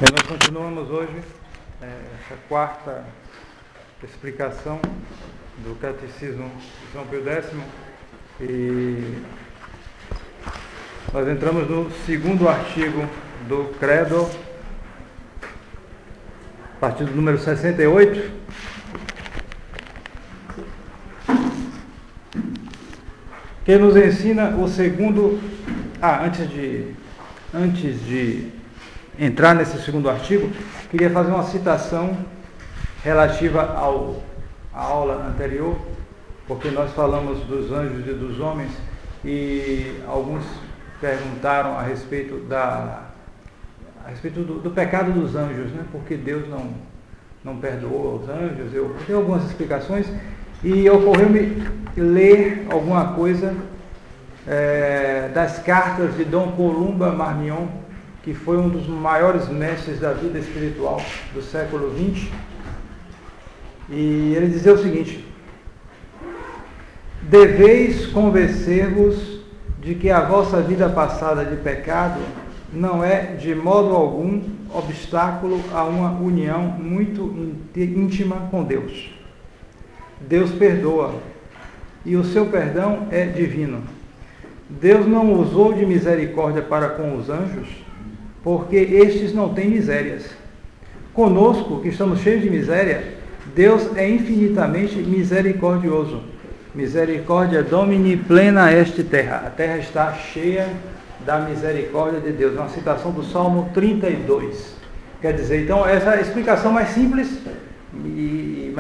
Nós continuamos hoje essa quarta explicação do Catecismo de São Pio X e nós entramos no segundo artigo do Credo, a partir do número 68, que nos ensina o segundo... Antes de entrar nesse segundo artigo, queria fazer uma citação relativa à aula anterior, porque nós falamos dos anjos e dos homens e alguns perguntaram a respeito do pecado dos anjos, né? Porque Deus não perdoou os anjos. Eu dei algumas explicações e ocorreu-me ler alguma coisa das cartas de Dom Columba Marmion, que foi um dos maiores mestres da vida espiritual do século XX, e ele dizia o seguinte: deveis convencer-vos de que a vossa vida passada de pecado não é de modo algum obstáculo a uma união muito íntima com Deus. Deus perdoa, e o seu perdão é divino. Deus não usou de misericórdia para com os anjos, porque estes não têm misérias. Conosco, que estamos cheios de miséria, Deus é infinitamente misericordioso. Misericórdia Domini plena est terra. A terra está cheia da misericórdia de Deus. Uma citação do Salmo 32. Quer dizer, então, essa é a explicação mais simples e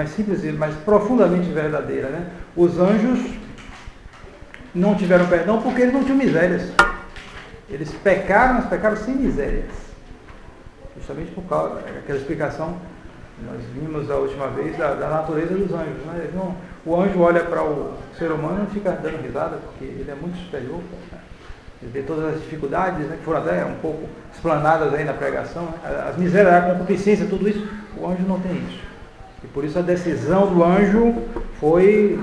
mais profundamente verdadeira, né? Os anjos não tiveram perdão porque eles não tinham misérias. Eles pecaram, mas pecaram sem misérias. Justamente por causa daquela explicação que nós vimos a última vez da natureza dos anjos, né? O anjo olha para o ser humano e fica dando risada, porque ele é muito superior. Né? Ele vê todas as dificuldades, né, que foram até um pouco explanadas aí na pregação, né? As misérias, a concupiscência, tudo isso. O anjo não tem isso. E por isso a decisão do anjo foi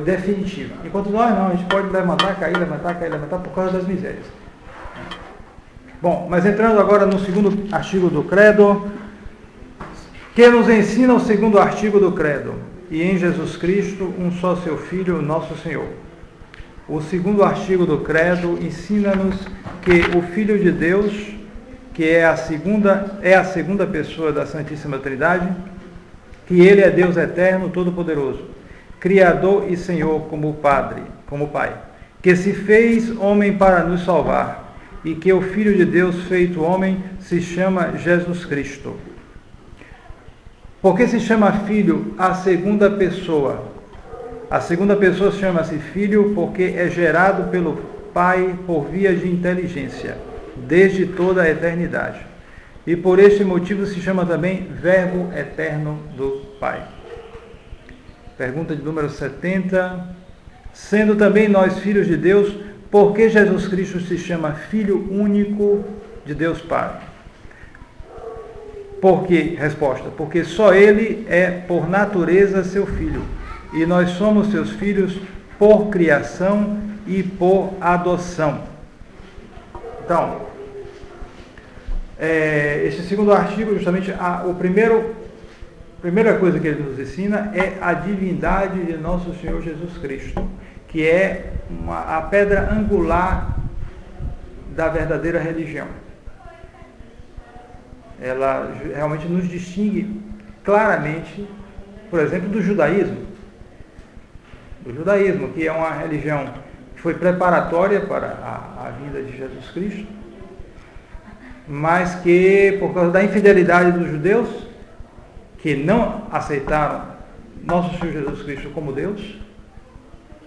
definitiva. Enquanto nós não, a gente pode levantar, cair por causa das misérias. Bom, mas entrando agora no segundo artigo do Credo, que nos ensina o segundo artigo do Credo: e em Jesus Cristo, um só seu Filho, nosso Senhor. O segundo artigo do Credo ensina-nos que o Filho de Deus, que é a segunda pessoa da Santíssima Trindade, que Ele é Deus eterno, todo-poderoso, Criador e Senhor como Pai, que se fez homem para nos salvar, e que o Filho de Deus feito homem se chama Jesus Cristo. Por que se chama Filho a segunda pessoa? A segunda pessoa chama-se Filho porque é gerado pelo Pai por via de inteligência, desde toda a eternidade. E por este motivo se chama também Verbo eterno do Pai. Pergunta de número 70. Sendo também nós filhos de Deus, por que Jesus Cristo se chama Filho único de Deus Pai? Por quê? Resposta: porque só Ele é por natureza seu Filho, e nós somos seus filhos por criação e por adoção. Então, este segundo artigo, justamente, a primeira coisa que ele nos ensina é a divindade de nosso Senhor Jesus Cristo, que é a pedra angular da verdadeira religião. Ela realmente nos distingue claramente, por exemplo, do judaísmo. Que é uma religião que foi preparatória para a vinda de Jesus Cristo, mas que, por causa da infidelidade dos judeus, que não aceitaram nosso Senhor Jesus Cristo como Deus,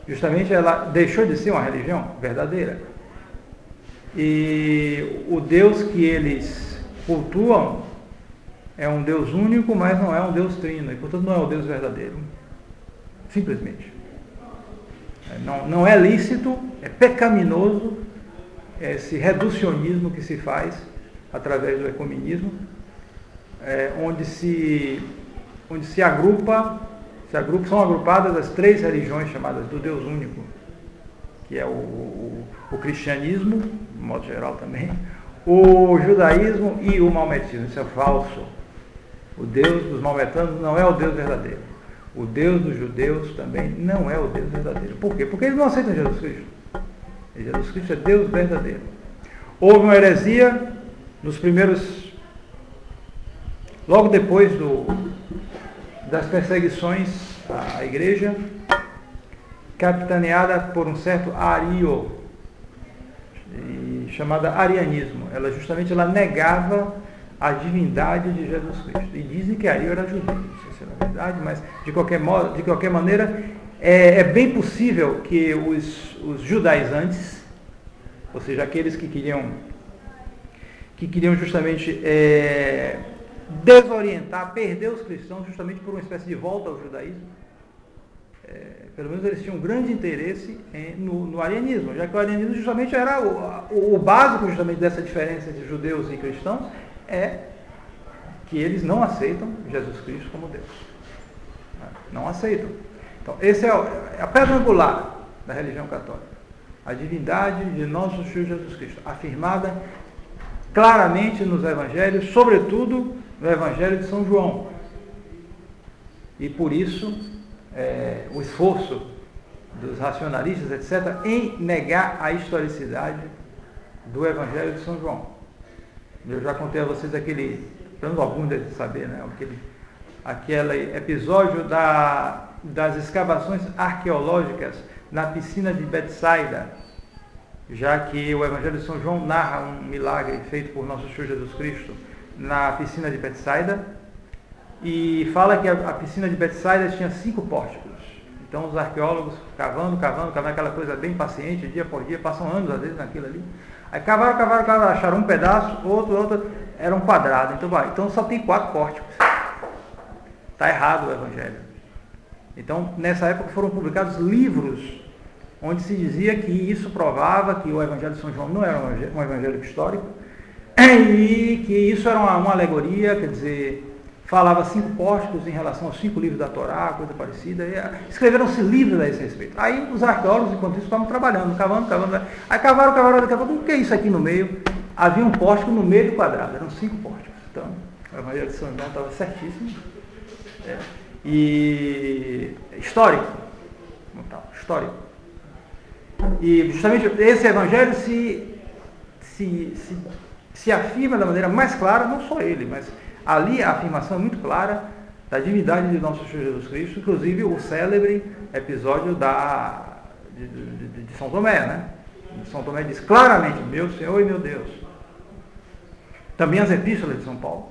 justamente ela deixou de ser uma religião verdadeira. E o Deus que eles cultuam é um Deus único, mas não é um Deus trino, e portanto não é o Deus verdadeiro. Simplesmente. Não é lícito, é pecaminoso esse reducionismo que se faz através do ecumenismo, onde se agrupa, são agrupadas as três religiões chamadas do Deus único, que é o cristianismo, de modo geral também, o judaísmo e o maometismo. Isso é falso. O Deus dos maometanos não é o Deus verdadeiro. O Deus dos judeus também não é o Deus verdadeiro. Por quê? Porque eles não aceitam Jesus Cristo. E Jesus Cristo é Deus verdadeiro. Houve uma heresia nos primeiros... Logo depois das perseguições à igreja, capitaneada por um certo Ario, chamada arianismo. Ela negava a divindade de Jesus Cristo. E dizem que Ario era judeu. Não sei se é verdade, mas de qualquer maneira, é bem possível que os judaizantes, ou seja, aqueles que queriam justamente desorientar, perder os cristãos justamente por uma espécie de volta ao judaísmo, pelo menos eles tinham um grande interesse no arianismo, já que o arianismo justamente era o básico justamente dessa diferença entre judeus e cristãos, é que eles não aceitam Jesus Cristo como Deus. Não aceitam. Então, essa é a pedra angular da religião católica. A divindade de nosso Senhor Jesus Cristo, afirmada claramente nos evangelhos, sobretudo no Evangelho de São João. E por isso, o esforço dos racionalistas, etc., em negar a historicidade do Evangelho de São João. Eu já contei a vocês pelo menos alguns devem saber, né? Aquele episódio das escavações arqueológicas na piscina de Betsaida, já que o Evangelho de São João narra um milagre feito por nosso Senhor Jesus Cristo na piscina de Betsaida, e fala que a piscina de Betsaida tinha 5 pórticos. Então os arqueólogos cavando, aquela coisa bem paciente, dia por dia, passam anos às vezes naquilo ali. Aí cavaram, acharam um pedaço, outro, era um quadrado. Então só tem 4 pórticos. Está errado o Evangelho. Então, nessa época foram publicados livros onde se dizia que isso provava que o Evangelho de São João não era um evangelho histórico e que isso era uma alegoria, quer dizer, falava 5 pórticos em relação aos 5 livros da Torá, coisa parecida. Escreveram-se livros a esse respeito. Aí os arqueólogos, enquanto isso, estavam trabalhando, cavando. Aí cavaram, daqui a pouco, o que é isso aqui no meio? Havia um pórtico no meio do quadrado, eram 5 pórticos. Então, o Evangelho de São João estava certíssimo. E histórico. Histórico. E justamente esse Evangelho se afirma da maneira mais clara, não só ele, mas ali a afirmação é muito clara da divindade de nosso Senhor Jesus Cristo, inclusive o célebre episódio de São Tomé, né? São Tomé diz claramente, meu Senhor e meu Deus. Também as epístolas de São Paulo,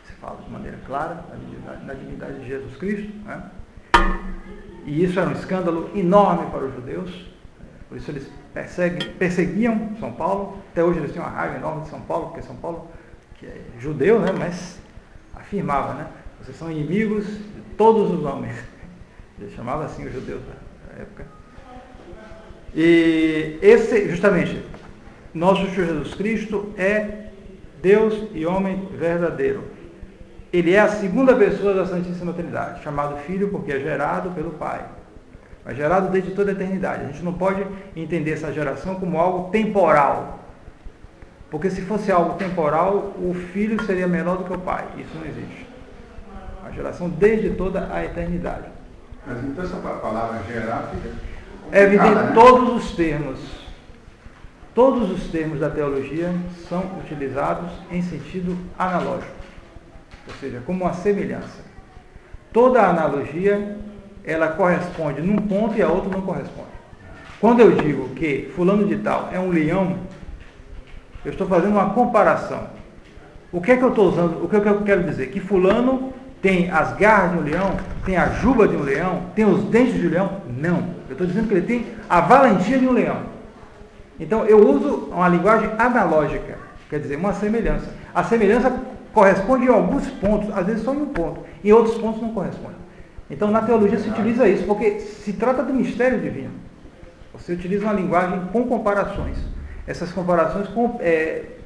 se fala de maneira clara da divindade de Jesus Cristo, né? E isso era um escândalo enorme para os judeus, por isso eles perseguiam São Paulo. Até hoje eles têm uma raiva enorme de São Paulo, porque São Paulo, que é judeu, né, mas afirmava, né, vocês são inimigos de todos os homens. Ele chamava assim os judeus da época. E esse, justamente, nosso Senhor Jesus Cristo é Deus e homem verdadeiro. Ele é a segunda pessoa da Santíssima Trindade, chamado Filho porque é gerado pelo Pai. Mas gerado desde toda a eternidade. A gente não pode entender essa geração como algo temporal. Porque se fosse algo temporal, o Filho seria menor do que o Pai. Isso não existe. A geração desde toda a eternidade. Mas então essa palavra gerar fica... É evidente, né? Todos os termos da teologia são utilizados em sentido analógico. Ou seja, como uma semelhança. Toda analogia, ela corresponde num ponto e a outro não corresponde. Quando eu digo que fulano de tal é um leão, eu estou fazendo uma comparação. O que é que eu estou usando? O que eu quero dizer? Que fulano tem as garras de um leão, tem a juba de um leão, tem os dentes de um leão? Não. Eu estou dizendo que ele tem a valentia de um leão. Então eu uso uma linguagem analógica, quer dizer, uma semelhança. A semelhança corresponde em alguns pontos, às vezes só em um ponto, em outros pontos não corresponde. Então na teologia se utiliza isso, porque se trata do mistério divino. Você utiliza uma linguagem com comparações. Essas comparações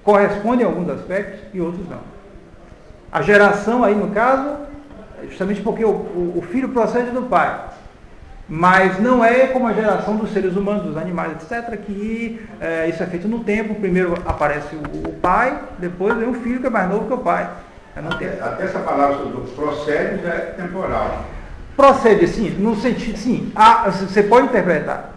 correspondem a alguns aspectos e outros não. A geração aí no caso, justamente porque o filho procede do pai. Mas não é como a geração dos seres humanos, dos animais, etc., que isso é feito no tempo. Primeiro aparece o pai, depois vem o filho que é mais novo que o pai. Até essa palavra do procede já é temporal. Procede, sim, no sentido, sim, você pode interpretar,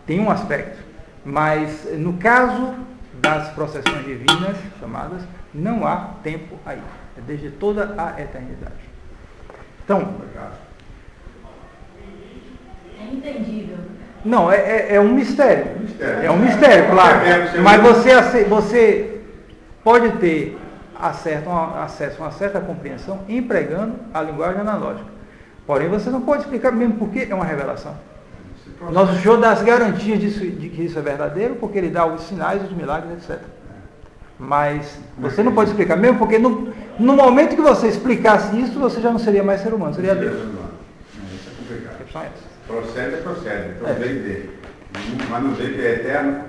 tem um aspecto, mas no caso das processões divinas, chamadas, não há tempo aí, é desde toda a eternidade. Então, é entendível. Não, é um mistério. É um mistério, claro. Mas você pode ter acesso a uma certa compreensão empregando a linguagem analógica. Porém, você não pode explicar mesmo porque é uma revelação. Nosso Senhor dá as garantias de que isso é verdadeiro, porque Ele dá os sinais, os milagres, etc. Mas você não pode explicar mesmo porque no momento que você explicasse isso, você já não seria mais ser humano, seria Deus. Isso é complicado. A questão é essa. Procede. Então veio dele. Mas não veio que é eterno.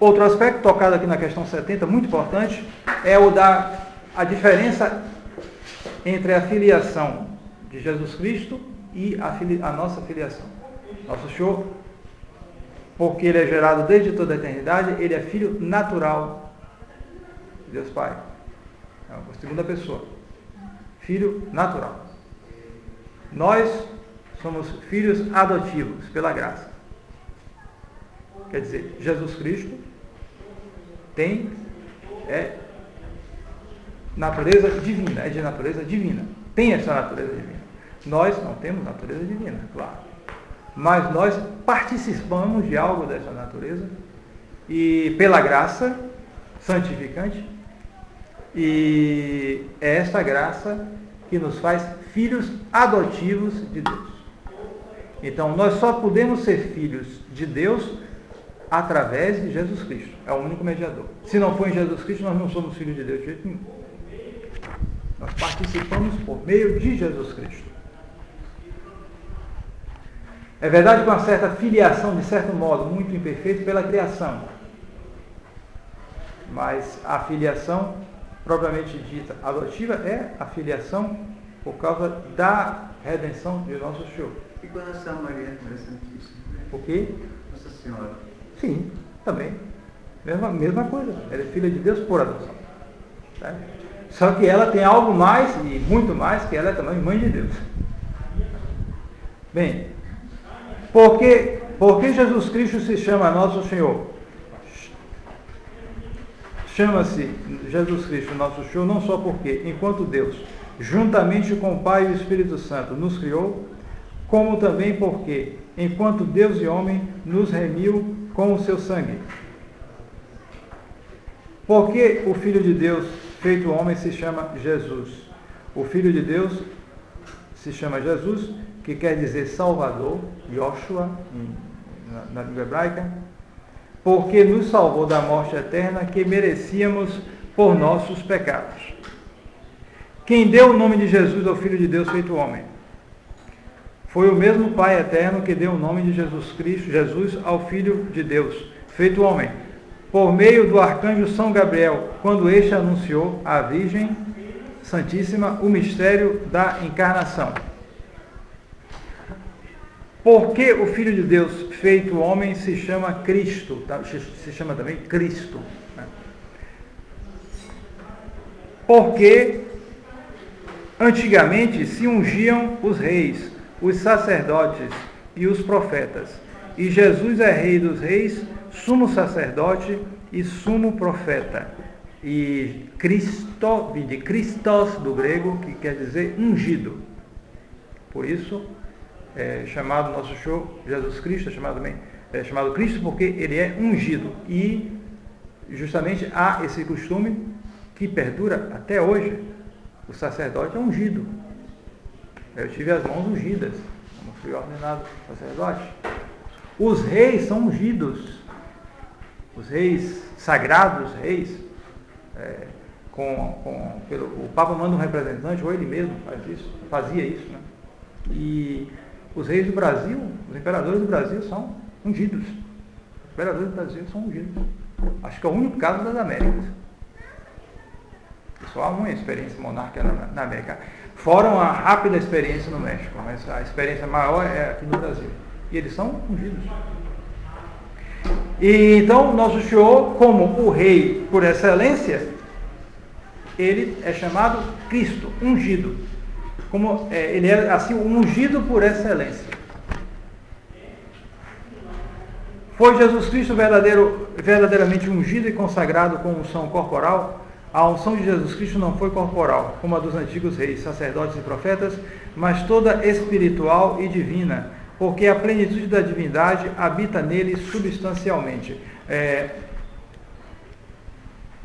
Outro aspecto tocado aqui na questão 70, muito importante, é a diferença entre a filiação de Jesus Cristo e a nossa filiação. Nosso Senhor, porque Ele é gerado desde toda a eternidade, Ele é filho natural de Deus Pai. É a segunda pessoa. Filho natural. Nós somos filhos adotivos pela graça. Quer dizer, Jesus Cristo é natureza divina, é de natureza divina. Tem essa natureza divina. Nós não temos natureza divina, claro. Mas nós participamos de algo dessa natureza e pela graça santificante, e é esta graça que nos faz filhos adotivos de Deus. Então, nós só podemos ser filhos de Deus através de Jesus Cristo. É o único mediador. Se não for em Jesus Cristo, nós não somos filhos de Deus de jeito nenhum. Nós participamos por meio de Jesus Cristo. É verdade que uma certa filiação, de certo modo, muito imperfeita pela criação. Mas a filiação, propriamente dita, adotiva, é a filiação por causa da redenção de nosso Senhor. E com relação a Maria Santíssima? O quê? Nossa Senhora. Sim, também. Mesma coisa. Ela é filha de Deus por adoção. Tá? Só que ela tem algo mais, e muito mais, que ela é também mãe de Deus. Bem, por que Jesus Cristo se chama Nosso Senhor? Chama-se Jesus Cristo Nosso Senhor não só porque, enquanto Deus, juntamente com o Pai e o Espírito Santo, nos criou, como também porque, enquanto Deus e homem, nos remiu com o seu sangue. Porque o Filho de Deus, feito homem, se chama Jesus. O Filho de Deus se chama Jesus, que quer dizer Salvador, Yoshua, na língua hebraica, porque nos salvou da morte eterna que merecíamos por nossos pecados. Quem deu o nome de Jesus ao Filho de Deus feito homem? Foi o mesmo Pai eterno que deu o nome de Jesus ao Filho de Deus, feito homem, por meio do arcanjo São Gabriel, quando este anunciou à Virgem Santíssima o mistério da encarnação. Porque o Filho de Deus, feito homem, se chama Cristo, se chama também Cristo. Né? Porque antigamente se ungiam os reis, os sacerdotes e os profetas. E Jesus é Rei dos Reis, sumo sacerdote e sumo profeta. E Cristo, vem de Christos, do grego, que quer dizer ungido. Por isso, é chamado nosso Senhor Jesus Cristo, é chamado Cristo porque ele é ungido. E justamente há esse costume que perdura até hoje. O sacerdote é ungido. Eu tive as mãos ungidas, como fui ordenado sacerdote. Os reis são ungidos. Os reis sagrados, o Papa manda um representante, ou ele mesmo fazia isso. Né? E os reis do Brasil, os imperadores do Brasil são ungidos. Os imperadores do Brasil são ungidos. Acho que é o único caso das Américas. Só uma experiência monárquica na América. Fora uma rápida experiência no México, mas a experiência maior é aqui no Brasil. E eles são ungidos. E então, nosso Senhor, como o rei por excelência, ele é chamado Cristo, ungido. Como, ele é assim, ungido por excelência. Foi Jesus Cristo verdadeiramente ungido e consagrado com unção corporal? A unção de Jesus Cristo não foi corporal, como a dos antigos reis, sacerdotes e profetas, mas toda espiritual e divina, porque a plenitude da divindade habita nele substancialmente.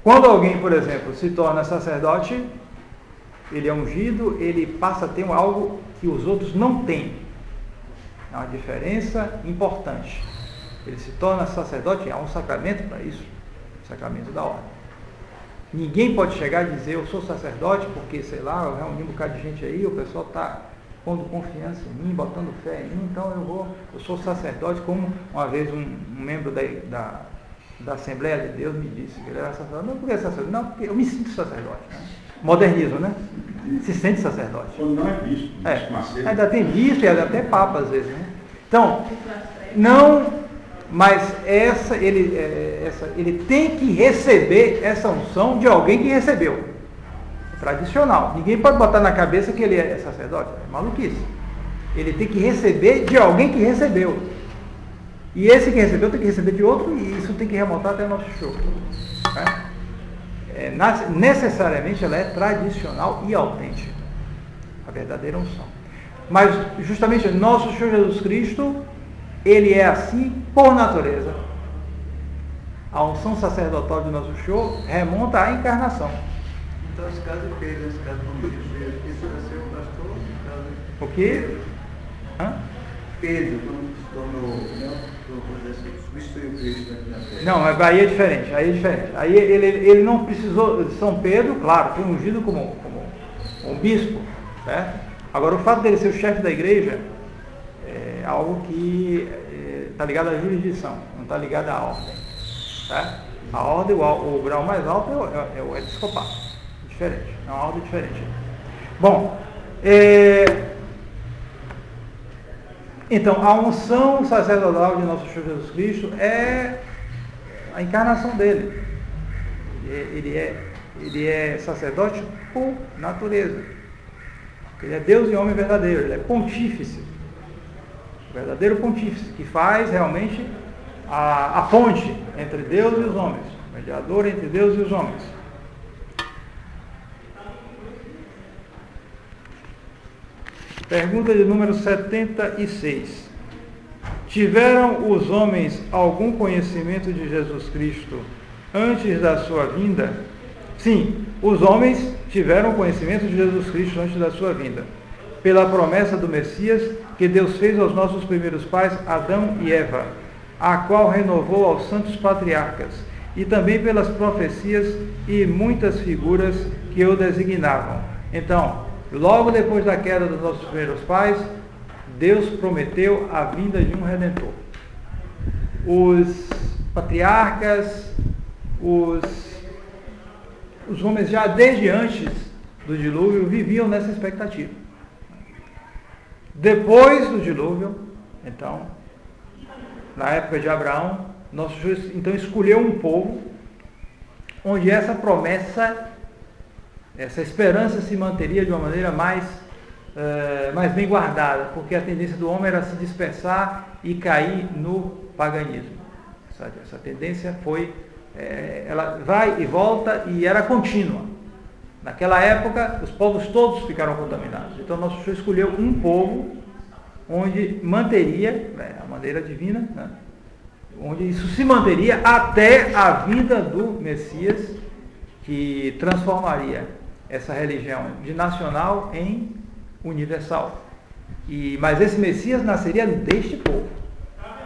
Quando alguém, por exemplo, se torna sacerdote, ele é ungido, ele passa a ter algo que os outros não têm. É uma diferença importante. Ele se torna sacerdote, há um sacramento para isso, o sacramento da ordem. Ninguém pode chegar e dizer, eu sou sacerdote porque, sei lá, eu reuni um bocado de gente aí, o pessoal está pondo confiança em mim, botando fé em mim, então eu sou sacerdote, como uma vez um membro da Assembleia de Deus me disse que ele era sacerdote. Não, por que sacerdote? Não, porque eu me sinto sacerdote. Né? Modernismo, né? Se sente sacerdote. Quando não é bispo, ainda tem bispo e até papa às vezes, né? Então, não... Mas ele tem que receber essa unção de alguém que recebeu. É tradicional. Ninguém pode botar na cabeça que ele é sacerdote. É maluquice. Ele tem que receber de alguém que recebeu. E esse que recebeu tem que receber de outro, e isso tem que remontar até o nosso show. Necessariamente ela é tradicional e autêntica. A verdadeira unção. Mas justamente nosso Senhor Jesus Cristo, ele é assim por natureza. A unção sacerdotal de nosso Senhor remonta à encarnação. Então, esse caso de Pedro, esse caso de Jesus, isso vai ser o pastor? O quê? Pedro, quando se tornou, substituiu Cristo na terra. Não, aí é diferente. Aí ele não precisou, São Pedro, claro, foi ungido como um bispo, certo? Agora, o fato dele ser o chefe da igreja é algo que está ligado à jurisdição, não está ligado à ordem. Tá? A ordem, o grau mais alto é o episcopado. Diferente, é uma ordem diferente. Bom, então, a unção sacerdotal de nosso Senhor Jesus Cristo é a encarnação dele. Ele é sacerdote por natureza. Ele é Deus e homem verdadeiro, ele é pontífice. Verdadeiro pontífice, que faz realmente a ponte entre Deus e os homens, mediador entre Deus e os homens. Pergunta de número 76. Tiveram os homens algum conhecimento de Jesus Cristo antes da sua vinda? Sim, os homens tiveram conhecimento de Jesus Cristo antes da sua vinda, pela promessa do Messias que Deus fez aos nossos primeiros pais, Adão e Eva, a qual renovou aos santos patriarcas, e também pelas profecias e muitas figuras que o designavam. Então, logo depois da queda dos nossos primeiros pais, Deus prometeu a vinda de um Redentor. Os patriarcas, os homens já desde antes do dilúvio viviam nessa expectativa. Depois do dilúvio, então, na época de Abraão, nosso Deus então escolheu um povo onde essa promessa, essa esperança se manteria de uma maneira mais bem guardada, porque a tendência do homem era se dispersar e cair no paganismo. Essa tendência foi, ela vai e volta e era contínua. Naquela época, os povos todos ficaram contaminados. Então, nosso Senhor escolheu um povo onde manteria, a maneira divina, né, onde isso se manteria até a vinda do Messias, que transformaria essa religião de nacional em universal. Mas esse Messias nasceria deste povo,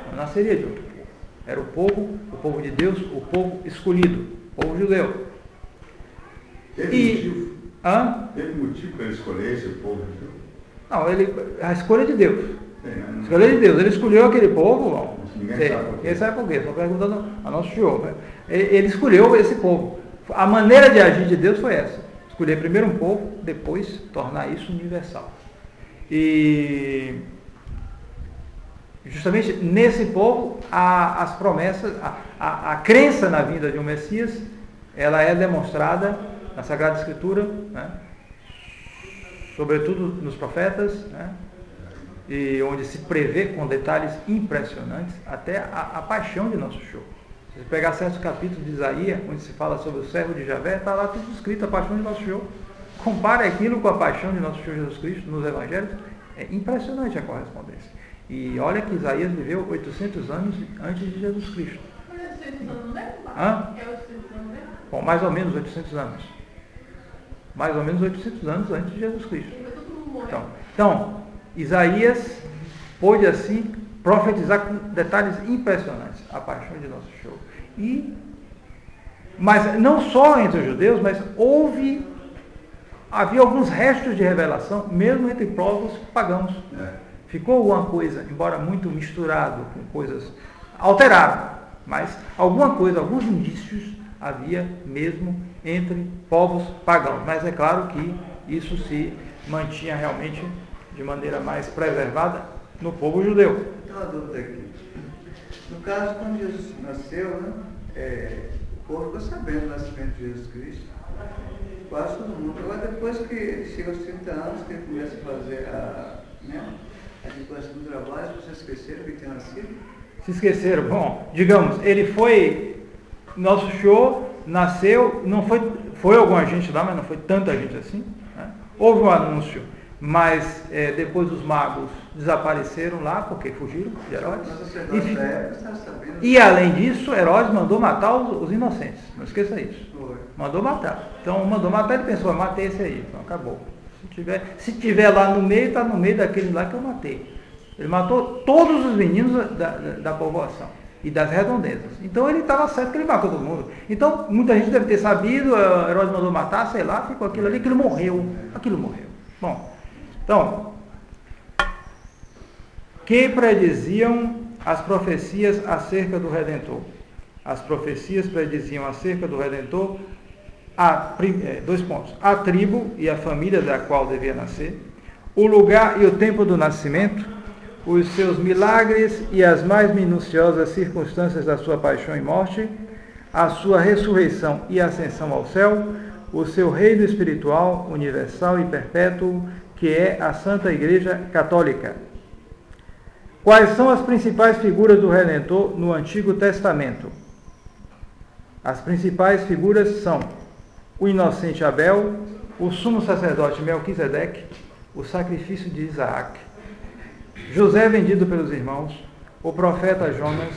não nasceria de outro povo. Era o povo de Deus, o povo escolhido, o povo judeu. Teve motivo para ele escolher esse povo? Não, a escolha de Deus. A escolha de Deus. Ele escolheu aquele povo. Ninguém sabe por quê. Estou perguntando a nosso Senhor. Ele escolheu esse povo. A maneira de agir de Deus foi essa. Escolher primeiro um povo, depois tornar isso universal. E justamente nesse povo, as promessas, a crença na vinda de um Messias, ela é demonstrada na Sagrada Escritura, né? Sobretudo nos profetas, né? E onde se prevê com detalhes impressionantes até a paixão de Nosso Senhor. Se você pegar certos capítulos de Isaías, onde se fala sobre o servo de Javé, está lá tudo escrito, a paixão de Nosso Senhor. Compare aquilo com a paixão de Nosso Senhor Jesus Cristo nos Evangelhos, é impressionante a correspondência. E olha que Isaías viveu 800 anos antes de Jesus Cristo. Mas é 800 anos mesmo? Hã? É 800 anos mesmo? Bom, mais ou menos 800 anos. Mais ou menos 800 anos antes de Jesus Cristo. Então, Isaías pôde assim profetizar com detalhes impressionantes a paixão de Nosso Senhor. Mas não só entre os judeus, mas havia alguns restos de revelação, mesmo entre povos pagãos. Ficou alguma coisa, embora muito misturado com coisas, alterado, mas alguma coisa, alguns indícios havia mesmo entre povos pagãos. Mas é claro que isso se mantinha realmente de maneira mais preservada no povo judeu. Tem uma dúvida aqui. No caso, quando Jesus nasceu, né, o povo ficou sabendo do nascimento de Jesus Cristo. Quase todo mundo. Agora, depois que ele chega aos 30 anos, que ele começa a fazer a divulgação do trabalho, vocês esqueceram que ele tinha nascido? Se esqueceram. Bom, digamos, Nosso Senhor nasceu, não foi alguma gente lá, mas não foi tanta gente assim, né? Houve um anúncio, mas depois os magos desapareceram lá, porque fugiram de Herodes. E além disso, Herodes mandou matar os inocentes, não esqueça isso. Mandou matar. Então, mandou matar, ele pensou, matei esse aí, então acabou. Se tiver lá no meio, está no meio daquele lá que eu matei. Ele matou todos os meninos da povoação e das redondezas. Então ele estava certo que ele matou todo mundo. Então muita gente deve ter sabido, Herodes mandou matar, sei lá, ficou aquilo ali, aquilo morreu. Bom, então, que prediziam as profecias acerca do Redentor? As profecias prediziam acerca do Redentor 2 pontos. A tribo e a família da qual devia nascer, o lugar e o tempo do nascimento, os seus milagres e as mais minuciosas circunstâncias da sua paixão e morte, a sua ressurreição e ascensão ao céu, o seu reino espiritual, universal e perpétuo, que é a Santa Igreja Católica. Quais são as principais figuras do Redentor no Antigo Testamento? As principais figuras são o inocente Abel, o sumo sacerdote Melquisedeque, o sacrifício de Isaac, José vendido pelos irmãos, o profeta Jonas,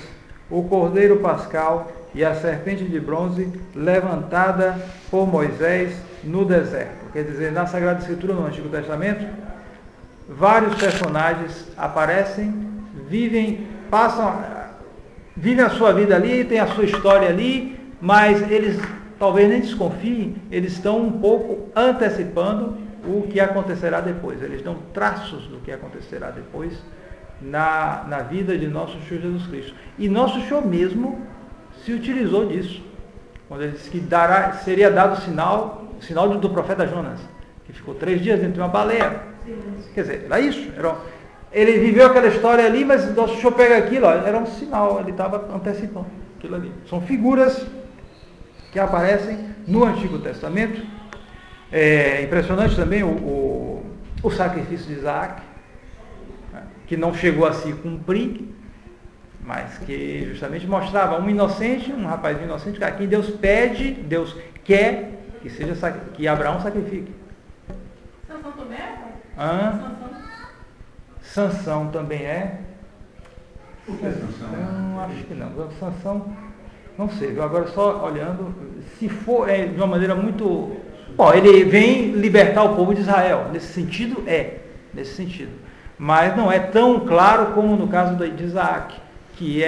o cordeiro pascal e a serpente de bronze levantada por Moisés no deserto. Quer dizer, na Sagrada Escritura, no Antigo Testamento, vários personagens aparecem, vivem a sua vida ali, tem a sua história ali, mas eles talvez nem desconfiem, eles estão um pouco antecipando o que acontecerá depois. Eles dão traços do que acontecerá depois na vida de Nosso Senhor Jesus Cristo. E Nosso Senhor mesmo se utilizou disso, quando ele disse que seria dado o sinal do profeta Jonas, que ficou 3 dias dentro de uma baleia. Quer dizer, era isso. Ele viveu aquela história ali, mas Nosso Senhor pega aquilo, era um sinal, ele estava antecipando aquilo ali. São figuras que aparecem no Antigo Testamento. É impressionante também o sacrifício de Isaac, né, que não chegou a se cumprir, mas que justamente mostrava um inocente, um rapazinho inocente, a quem Deus pede, Deus quer que Abraão sacrifique. Sansão também é? Sansão também é? Por que Sansão? Não, acho que não. Sansão, não sei, viu? Agora só olhando, se for de uma maneira muito... Bom, ele vem libertar o povo de Israel, nesse sentido nesse sentido. Mas não é tão claro como no caso de Isaac, que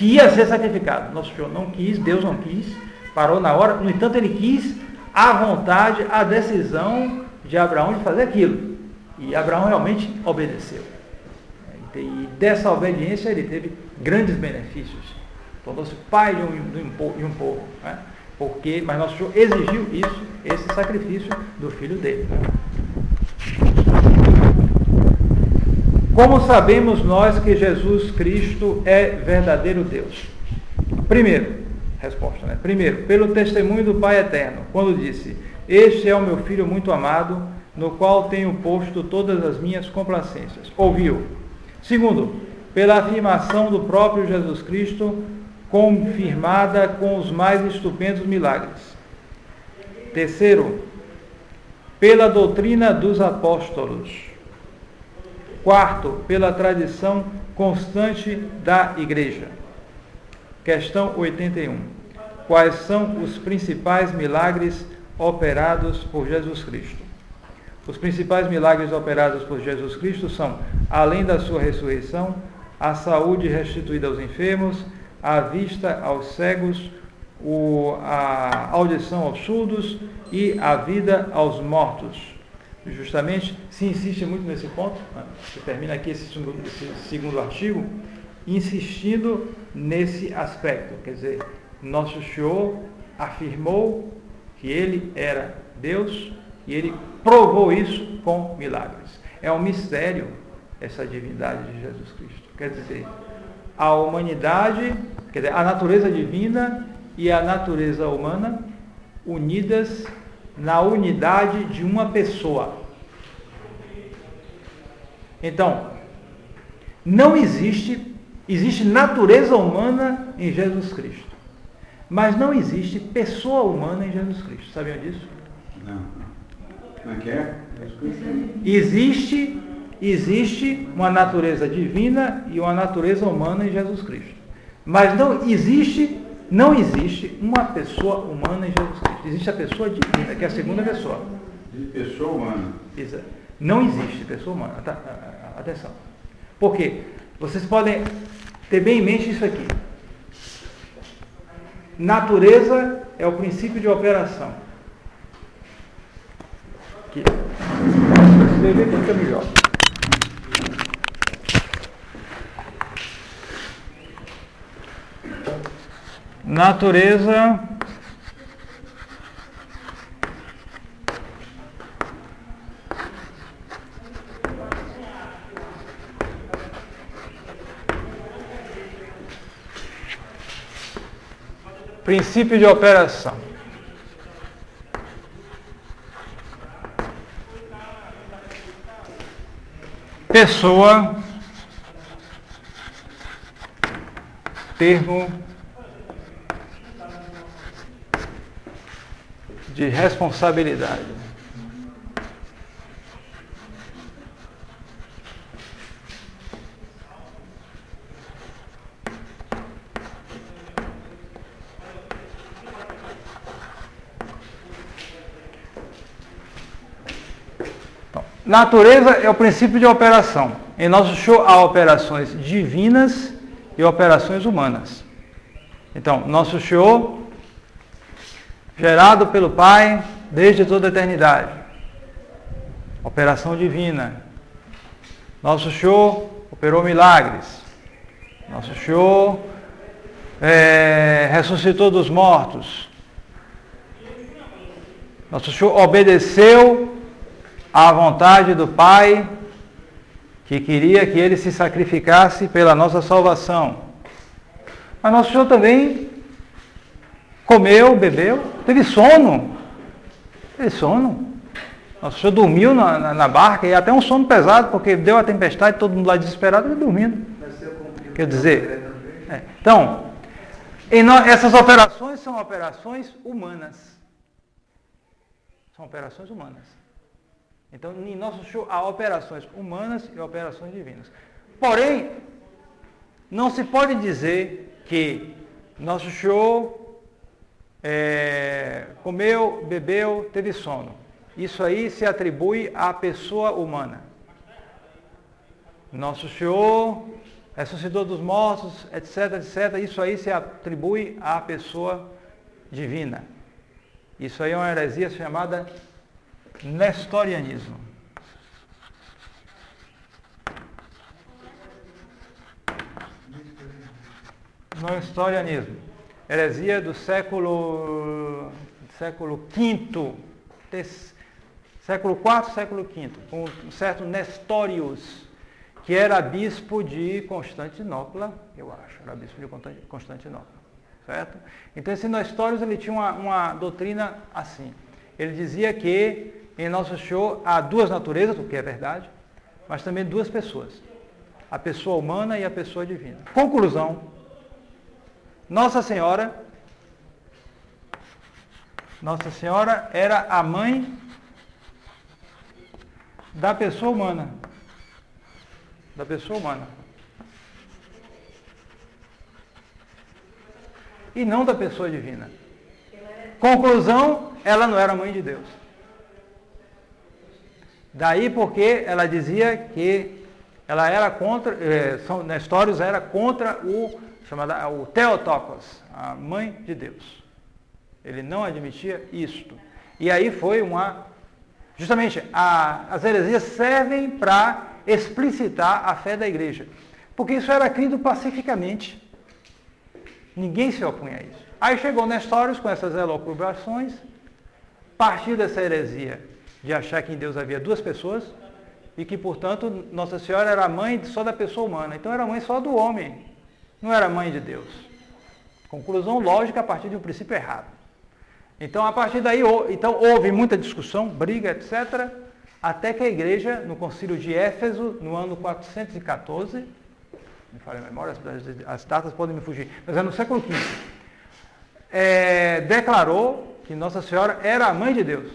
ia ser sacrificado. Nosso Senhor não quis, Deus não quis, parou na hora, no entanto ele quis a vontade, a decisão de Abraão de fazer aquilo. E Abraão realmente obedeceu. E dessa obediência ele teve grandes benefícios. Tornou-se pai de um povo. Né? Mas nosso Senhor exigiu isso, esse sacrifício do Filho dele. Como sabemos nós que Jesus Cristo é verdadeiro Deus? Primeiro, pelo testemunho do Pai Eterno, quando disse: este é o meu Filho muito amado, no qual tenho posto todas as minhas complacências. Ouviu. Segundo, pela afirmação do próprio Jesus Cristo, confirmada com os mais estupendos milagres. Terceiro, pela doutrina dos apóstolos. Quarto, pela tradição constante da Igreja. Questão 81. Quais são os principais milagres operados por Jesus Cristo? Os principais milagres operados por Jesus Cristo são, além da sua ressurreição, a saúde restituída aos enfermos, a vista aos cegos, a audição aos surdos e a vida aos mortos. Justamente se insiste muito nesse ponto, você termina aqui esse segundo artigo, insistindo nesse aspecto. Quer dizer, nosso Senhor afirmou que Ele era Deus e Ele provou isso com milagres. É um mistério essa divindade de Jesus Cristo. Quer dizer, a humanidade, quer dizer, a natureza divina e a natureza humana unidas na unidade de uma pessoa. Então, não existe natureza humana em Jesus Cristo, mas não existe pessoa humana em Jesus Cristo. Sabiam disso? Não. Como é que é? Existe uma natureza divina e uma natureza humana em Jesus Cristo, mas não existe uma pessoa humana em Jesus Cristo. Existe a pessoa divina, que é a segunda pessoa. De pessoa humana. Não existe pessoa humana. Atenção. Por quê? Vocês podem ter bem em mente isso aqui. Natureza é o princípio de operação. Aqui. Escrever que fica melhor. Natureza princípio de operação. Pessoa, termo de responsabilidade. Natureza é o princípio de operação. Em nosso show há operações divinas e operações humanas. Então, nosso show, gerado pelo Pai desde toda a eternidade. Operação divina. Nosso show operou milagres. Nosso show ressuscitou dos mortos. Nosso show obedeceu à vontade do Pai, que queria que ele se sacrificasse pela nossa salvação. Mas nosso Senhor também comeu, bebeu, teve sono. Nosso Senhor dormiu na barca, e até um sono pesado, porque deu a tempestade, todo mundo lá desesperado, ele dormindo. Quer dizer, então, essas operações são operações humanas. São operações humanas. Então, em nosso show há operações humanas e operações divinas. Porém, não se pode dizer que nosso show comeu, bebeu, teve sono. Isso aí se atribui à pessoa humana. Nosso show ressuscitou dos mortos, etc, etc. Isso aí se atribui à pessoa divina. Isso aí é uma heresia chamada nestorianismo. Nestorianismo heresia do século V, século IV, século V, com um certo Nestorius, que era bispo de Constantinopla, eu acho, era bispo de Constantinopla, certo? Então esse Nestorius, ele tinha uma doutrina assim, ele dizia que em Nosso Senhor há duas naturezas, o que é verdade, mas também duas pessoas, a pessoa humana e a pessoa divina. Conclusão, Nossa Senhora era a mãe da pessoa humana. Da pessoa humana. E não da pessoa divina. Conclusão, ela não era mãe de Deus. Daí porque ela dizia que ela era contra, Nestorius era contra o Theotokos, a mãe de Deus. Ele não admitia isto. E aí foi justamente, as heresias servem para explicitar a fé da igreja. Porque isso era crido pacificamente. Ninguém se opunha a isso. Aí chegou Nestorius com essas elucubrações, partiu dessa heresia de achar que em Deus havia duas pessoas e que, portanto, Nossa Senhora era mãe só da pessoa humana. Então era mãe só do homem, não era mãe de Deus. Conclusão lógica a partir de um princípio errado. Então, a partir daí, houve muita discussão, briga, etc., até que a igreja, no concílio de Éfeso, no ano 414, me falha a memória, as datas podem me fugir, mas é no século V, declarou que Nossa Senhora era a mãe de Deus,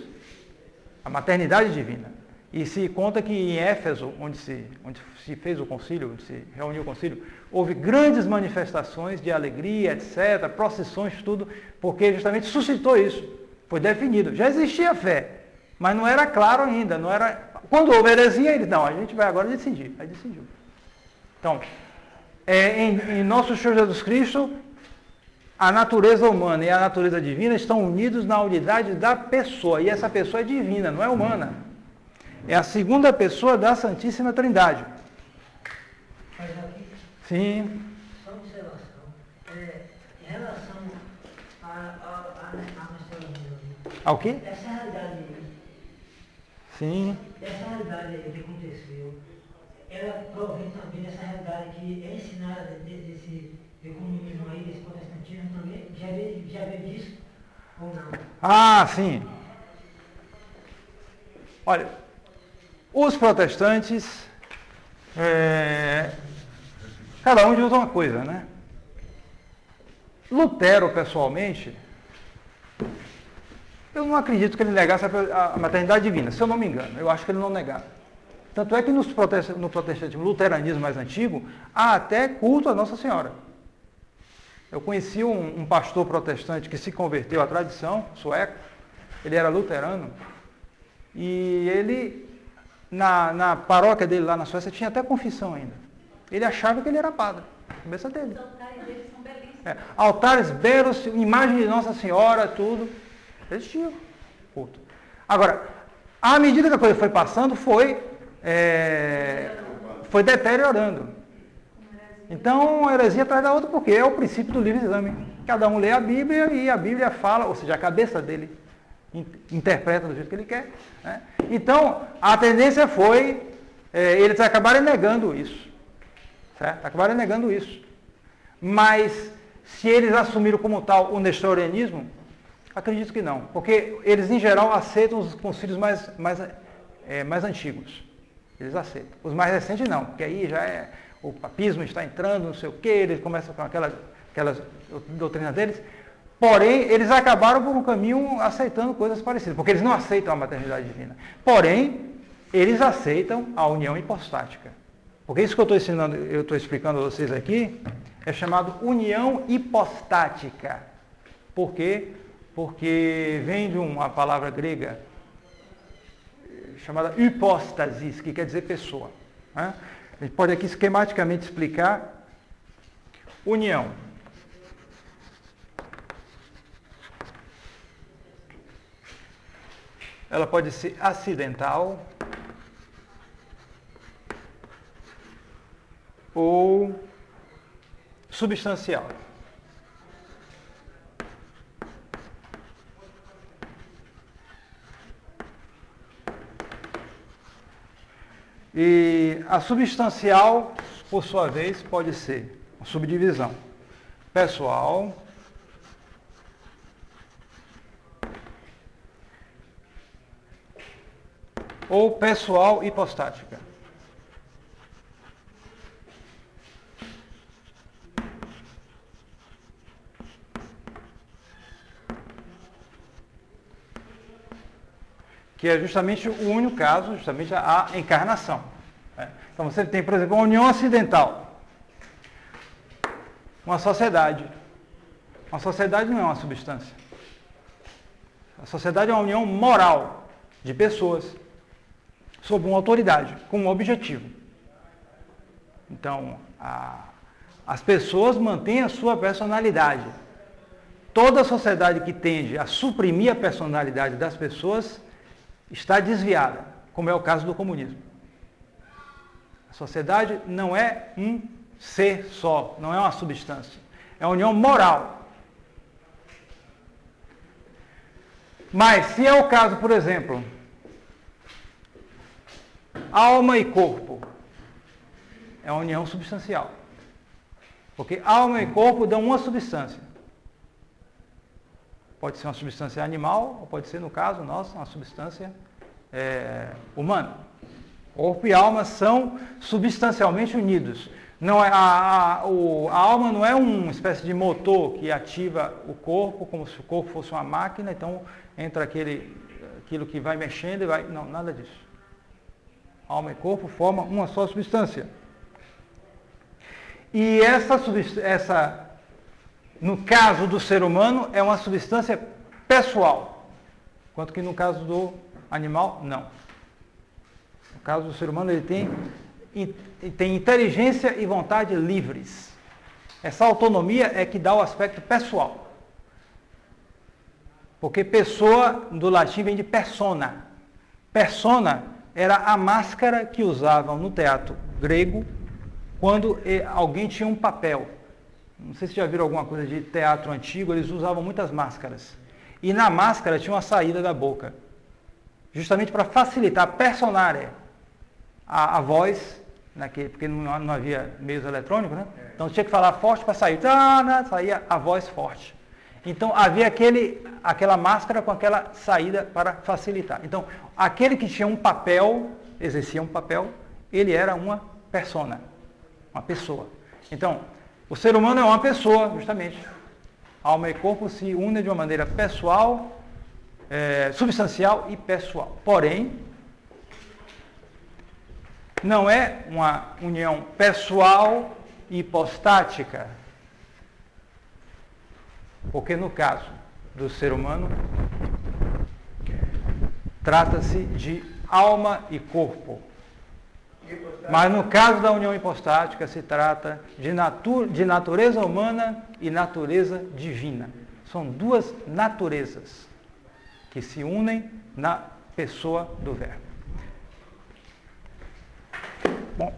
a maternidade divina. E se conta que em Éfeso, onde se fez o concílio, onde se reuniu o concílio, houve grandes manifestações de alegria, etc., procissões, tudo, porque justamente suscitou isso, foi definido. Já existia fé, mas não era claro ainda, não era... Quando houve heresia, ele não, a gente vai agora decidir. Aí decidiu. Então, em Nosso Senhor Jesus Cristo, a natureza humana e a natureza divina estão unidos na unidade da pessoa, e essa pessoa é divina, não é humana. É a segunda pessoa da Santíssima Trindade. Mas aqui, Sim. só uma observação. Em relação à nostalgia, Ao quê? essa realidade, Sim. essa realidade aí que aconteceu, ela provém também dessa realidade que é ensinada desse ecumenismo aí, desse protestantismo também, já veio disso ou não? Ah, sim. Olha, os protestantes, cada um diz uma coisa, né? Lutero, pessoalmente, eu não acredito que ele negasse a maternidade divina, se eu não me engano. Eu acho que ele não negava. Tanto é que no protestantismo, luteranismo mais antigo, há até culto a Nossa Senhora. Eu conheci um pastor protestante que se converteu à tradição, sueco, ele era luterano, e ele, na paróquia dele lá na Suécia, tinha até confissão ainda. Ele achava que ele era padre, na cabeça dele. Os altares deles são belíssimos. Altares belos, imagem de Nossa Senhora, tudo. Eles tinham culto. Agora, à medida que a coisa foi passando, foi deteriorando. Então, a heresia atrás da outra, porque é o princípio do livre exame. Cada um lê a Bíblia e a Bíblia fala, ou seja, a cabeça dele interpreta do jeito que ele quer. Né? Então, a tendência foi, eles acabarem negando isso. Certo? Acabaram negando isso. Mas, se eles assumiram como tal o nestorianismo, acredito que não. Porque eles, em geral, aceitam os concílios mais antigos. Eles aceitam. Os mais recentes, não. Porque aí já o papismo está entrando, não sei o quê, eles começam com aquelas doutrinas deles. Porém, eles acabaram por um caminho aceitando coisas parecidas. Porque eles não aceitam a maternidade divina. Porém, eles aceitam a união hipostática. Porque isso que eu estou explicando a vocês aqui, é chamado união hipostática. Por quê? Porque vem de uma palavra grega chamada hypostasis, que quer dizer pessoa. Né? A gente pode aqui esquematicamente explicar união. Ela pode ser acidental ou substancial. E a substancial, por sua vez, pode ser uma subdivisão pessoal, ou pessoal hipostática. Que é justamente o único caso, justamente a encarnação. Né? Então você tem, por exemplo, a união acidental. Uma sociedade. Uma sociedade não é uma substância. A sociedade é uma união moral de pessoas sob uma autoridade, com um objetivo. Então, as pessoas mantêm a sua personalidade. Toda sociedade que tende a suprimir a personalidade das pessoas está desviada, como é o caso do comunismo. A sociedade não é um ser só, não é uma substância. É uma união moral. Mas, se é o caso, por exemplo, alma e corpo, é uma união substancial. Porque alma e corpo dão uma substância. Pode ser uma substância animal, ou pode ser, no caso nosso, uma substância humana. Corpo e alma são substancialmente unidos. Não é, a alma não é uma espécie de motor que ativa o corpo, como se o corpo fosse uma máquina, então entra aquilo que vai mexendo e vai... Não, nada disso. Alma e corpo formam uma só substância. E essa no caso do ser humano, é uma substância pessoal, enquanto que no caso do animal, não. No caso do ser humano, ele tem inteligência e vontade livres. Essa autonomia é que dá o aspecto pessoal. Porque pessoa, do latim, vem de persona. Persona era a máscara que usavam no teatro grego quando alguém tinha um papel. Não sei se já viram alguma coisa de teatro antigo, eles usavam muitas máscaras. E na máscara tinha uma saída da boca. Justamente para facilitar, personare a voz, porque não havia meios eletrônicos, né? Então tinha que falar forte para sair. Saía a voz forte. Então havia aquela máscara com aquela saída para facilitar. Então, aquele que tinha um papel, exercia um papel, ele era uma persona, uma pessoa. Então, o ser humano é uma pessoa, justamente. Alma e corpo se unem de uma maneira pessoal, substancial e pessoal. Porém, não é uma união pessoal e hipostática. Porque no caso do ser humano, trata-se de alma e corpo. Mas no caso da união hipostática se trata de natureza humana e natureza divina. São duas naturezas que se unem na pessoa do Verbo. Bom.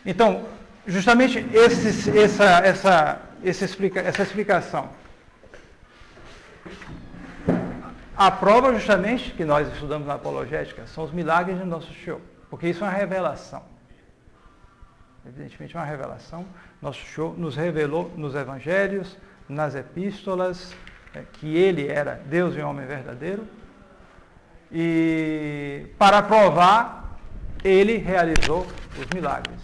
Então, justamente essa explicação a prova justamente que nós estudamos na apologética são os milagres de Nosso Senhor, porque isso é uma revelação. Evidentemente é uma revelação. Nosso Senhor nos revelou nos evangelhos, nas epístolas, que Ele era Deus e homem verdadeiro. E para provar, Ele realizou os milagres.